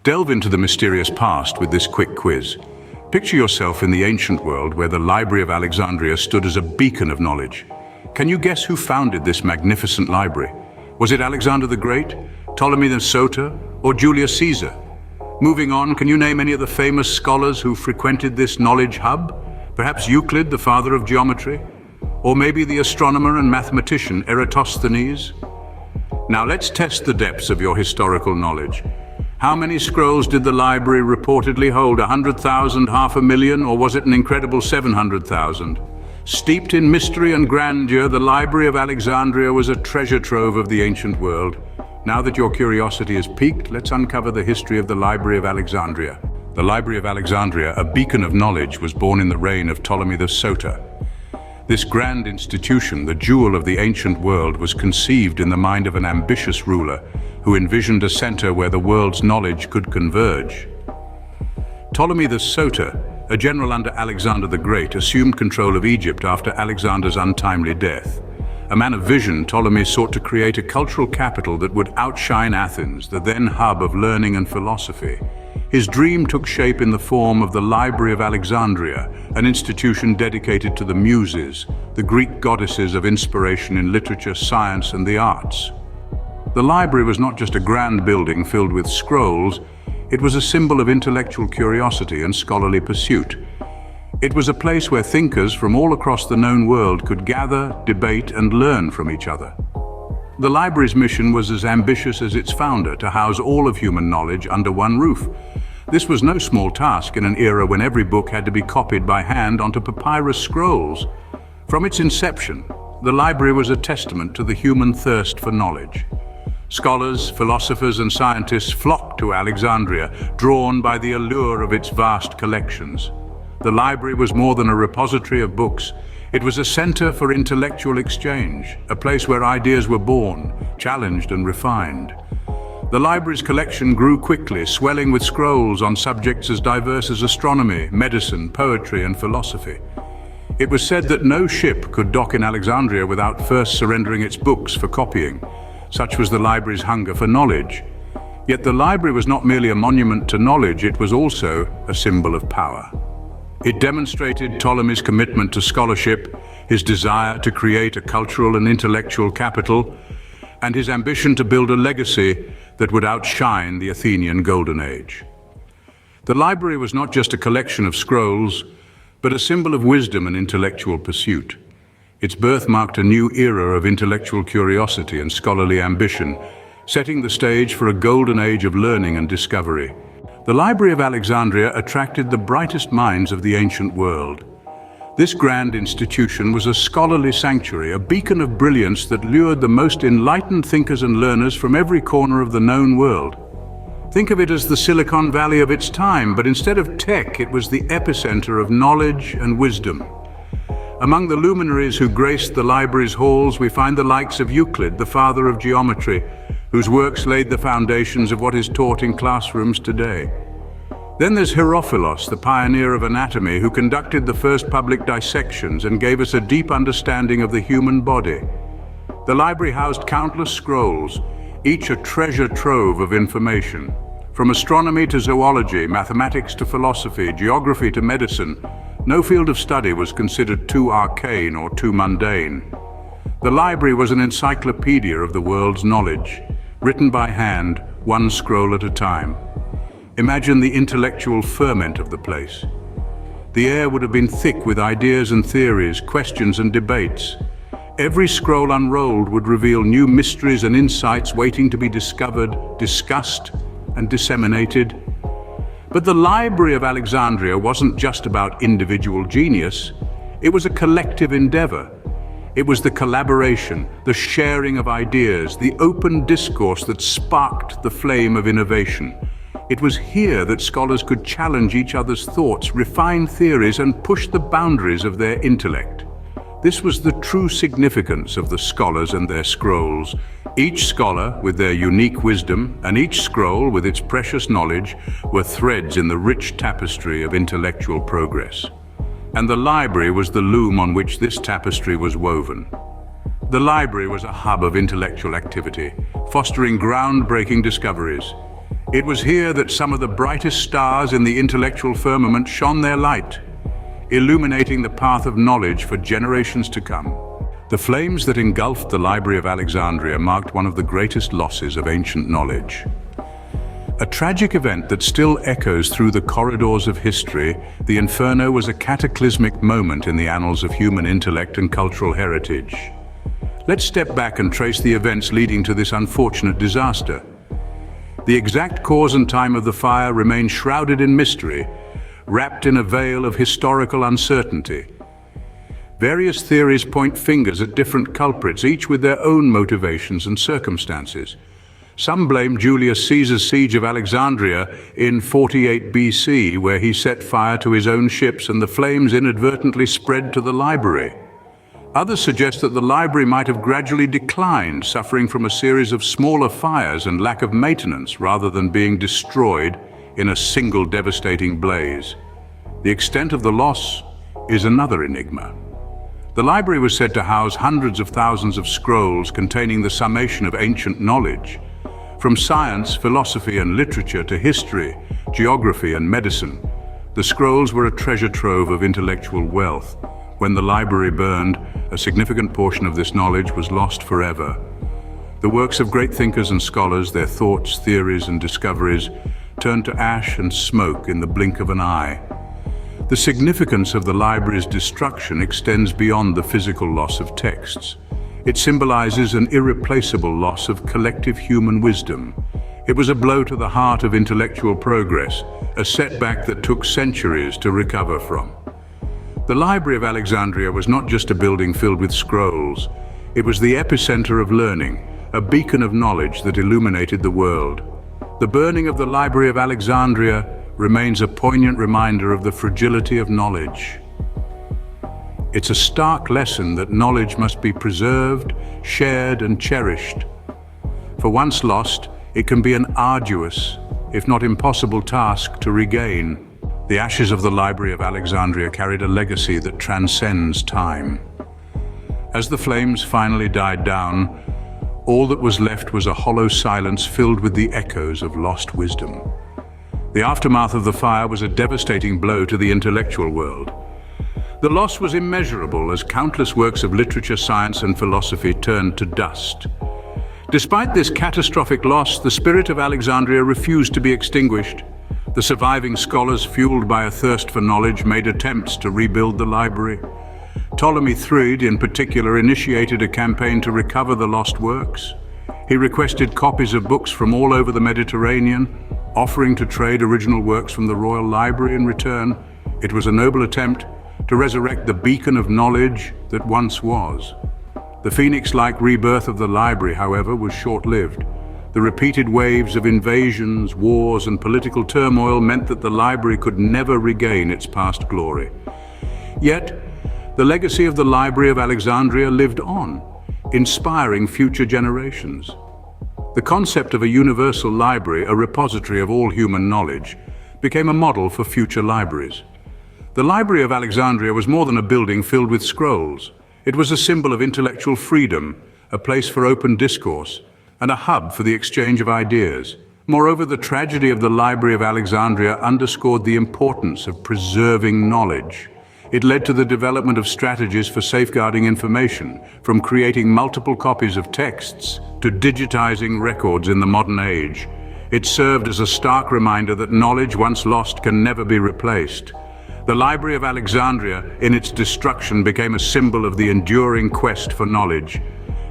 Delve into the mysterious past with this quick quiz. Picture yourself in the ancient world where the Library of Alexandria stood as a beacon of knowledge. Can you guess who founded this magnificent library? Was it Alexander the Great, Ptolemy the Soter, or Julius Caesar? Moving on, can you name any of the famous scholars who frequented this knowledge hub? Perhaps Euclid, the father of geometry? Or maybe the astronomer and mathematician Eratosthenes? Now let's test the depths of your historical knowledge. How many scrolls did the library reportedly hold? 100,000, 500,000, or was it an incredible 700,000? Steeped in mystery and grandeur, the Library of Alexandria was a treasure trove of the ancient world. Now that your curiosity is piqued, let's uncover the history of the Library of Alexandria. The Library of Alexandria, a beacon of knowledge, was born in the reign of Ptolemy the Soter. This grand institution, the jewel of the ancient world, was conceived in the mind of an ambitious ruler who envisioned a center where the world's knowledge could converge. Ptolemy the Soter, a general under Alexander the Great, assumed control of Egypt after Alexander's untimely death. A man of vision, Ptolemy sought to create a cultural capital that would outshine Athens, the then hub of learning and philosophy. His dream took shape in the form of the Library of Alexandria, an institution dedicated to the Muses, the Greek goddesses of inspiration in literature, science, and the arts. The library was not just a grand building filled with scrolls, it was a symbol of intellectual curiosity and scholarly pursuit. It was a place where thinkers from all across the known world could gather, debate, and learn from each other. The library's mission was as ambitious as its founder, to house all of human knowledge under one roof. This was no small task in an era when every book had to be copied by hand onto papyrus scrolls. From its inception, the library was a testament to the human thirst for knowledge. Scholars, philosophers, and scientists flocked to Alexandria, drawn by the allure of its vast collections. The library was more than a repository of books. It was a center for intellectual exchange, a place where ideas were born, challenged, and refined. The library's collection grew quickly, swelling with scrolls on subjects as diverse as astronomy, medicine, poetry, and philosophy. It was said that no ship could dock in Alexandria without first surrendering its books for copying. Such was the library's hunger for knowledge. Yet the library was not merely a monument to knowledge, it was also a symbol of power. It demonstrated Ptolemy's commitment to scholarship, his desire to create a cultural and intellectual capital, and his ambition to build a legacy that would outshine the Athenian Golden Age. The library was not just a collection of scrolls, but a symbol of wisdom and intellectual pursuit. Its birth marked a new era of intellectual curiosity and scholarly ambition, setting the stage for a golden age of learning and discovery. The Library of Alexandria attracted the brightest minds of the ancient world. This grand institution was a scholarly sanctuary, a beacon of brilliance that lured the most enlightened thinkers and learners from every corner of the known world. Think of it as the Silicon Valley of its time, but instead of tech, it was the epicenter of knowledge and wisdom. Among the luminaries who graced the library's halls, we find the likes of Euclid, the father of geometry, whose works laid the foundations of what is taught in classrooms today. Then there's Herophilos, the pioneer of anatomy, who conducted the first public dissections and gave us a deep understanding of the human body. The library housed countless scrolls, each a treasure trove of information. From astronomy to zoology, mathematics to philosophy, geography to medicine, no field of study was considered too arcane or too mundane. The library was an encyclopedia of the world's knowledge, written by hand, one scroll at a time. Imagine the intellectual ferment of the place. The air would have been thick with ideas and theories, questions and debates. Every scroll unrolled would reveal new mysteries and insights waiting to be discovered, discussed, and disseminated. But the Library of Alexandria wasn't just about individual genius, it was a collective endeavor. It was the collaboration, the sharing of ideas, the open discourse that sparked the flame of innovation. It was here that scholars could challenge each other's thoughts, refine theories, and push the boundaries of their intellect. This was the true significance of the scholars and their scrolls. Each scholar with their unique wisdom, and each scroll with its precious knowledge, were threads in the rich tapestry of intellectual progress. And the library was the loom on which this tapestry was woven. The library was a hub of intellectual activity, fostering groundbreaking discoveries. It was here that some of the brightest stars in the intellectual firmament shone their light, illuminating the path of knowledge for generations to come. The flames that engulfed the Library of Alexandria marked one of the greatest losses of ancient knowledge. A tragic event that still echoes through the corridors of history, the Inferno was a cataclysmic moment in the annals of human intellect and cultural heritage. Let's step back and trace the events leading to this unfortunate disaster. The exact cause and time of the fire remain shrouded in mystery, wrapped in a veil of historical uncertainty. Various theories point fingers at different culprits, each with their own motivations and circumstances. Some blame Julius Caesar's siege of Alexandria in 48 BC, where he set fire to his own ships and the flames inadvertently spread to the library. Others suggest that the library might have gradually declined, suffering from a series of smaller fires and lack of maintenance, rather than being destroyed in a single devastating blaze. The extent of the loss is another enigma. The library was said to house hundreds of thousands of scrolls containing the summation of ancient knowledge. From science, philosophy, and literature to history, geography, and medicine, the scrolls were a treasure trove of intellectual wealth. When the library burned, a significant portion of this knowledge was lost forever. The works of great thinkers and scholars, their thoughts, theories, and discoveries, turned to ash and smoke in the blink of an eye. The significance of the library's destruction extends beyond the physical loss of texts. It symbolizes an irreplaceable loss of collective human wisdom. It was a blow to the heart of intellectual progress, a setback that took centuries to recover from. The Library of Alexandria was not just a building filled with scrolls. It was the epicenter of learning, a beacon of knowledge that illuminated the world. The burning of the Library of Alexandria remains a poignant reminder of the fragility of knowledge. It's a stark lesson that knowledge must be preserved, shared, and cherished. For once lost, it can be an arduous, if not impossible, task to regain. The ashes of the Library of Alexandria carried a legacy that transcends time. As the flames finally died down, all that was left was a hollow silence filled with the echoes of lost wisdom. The aftermath of the fire was a devastating blow to the intellectual world. The loss was immeasurable as countless works of literature, science, and philosophy turned to dust. Despite this catastrophic loss, the spirit of Alexandria refused to be extinguished. The surviving scholars, fueled by a thirst for knowledge, made attempts to rebuild the library. Ptolemy III, in particular, initiated a campaign to recover the lost works. He requested copies of books from all over the Mediterranean, offering to trade original works from the Royal Library in return. It was a noble attempt to resurrect the beacon of knowledge that once was. The phoenix-like rebirth of the library, however, was short-lived. The repeated waves of invasions, wars, and political turmoil meant that the library could never regain its past glory. Yet, the legacy of the Library of Alexandria lived on, inspiring future generations. The concept of a universal library, a repository of all human knowledge, became a model for future libraries. The Library of Alexandria was more than a building filled with scrolls. It was a symbol of intellectual freedom, a place for open discourse, and a hub for the exchange of ideas. Moreover, the tragedy of the Library of Alexandria underscored the importance of preserving knowledge. It led to the development of strategies for safeguarding information, from creating multiple copies of texts to digitizing records in the modern age. It served as a stark reminder that knowledge once lost can never be replaced. The Library of Alexandria, in its destruction, became a symbol of the enduring quest for knowledge.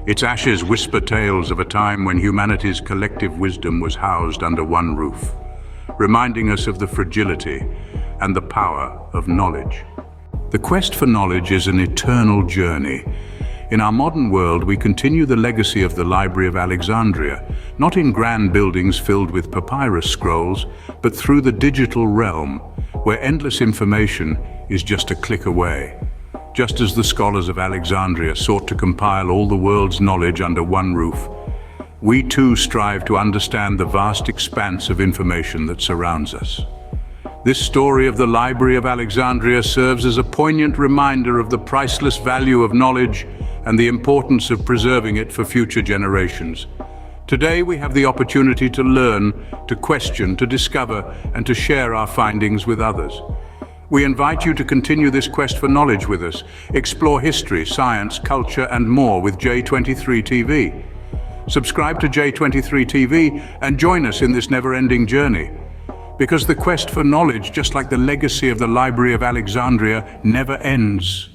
Its ashes whisper tales of a time when humanity's collective wisdom was housed under one roof, reminding us of the fragility and the power of knowledge. The quest for knowledge is an eternal journey. In our modern world, we continue the legacy of the Library of Alexandria, not in grand buildings filled with papyrus scrolls, but through the digital realm, where endless information is just a click away. Just as the scholars of Alexandria sought to compile all the world's knowledge under one roof, we too strive to understand the vast expanse of information that surrounds us. This story of the Library of Alexandria serves as a poignant reminder of the priceless value of knowledge and the importance of preserving it for future generations. Today we have the opportunity to learn, to question, to discover, and to share our findings with others. We invite you to continue this quest for knowledge with us, explore history, science, culture, and more with J23 TV. Subscribe to J23 TV and join us in this never-ending journey. Because the quest for knowledge, just like the legacy of the Library of Alexandria, never ends.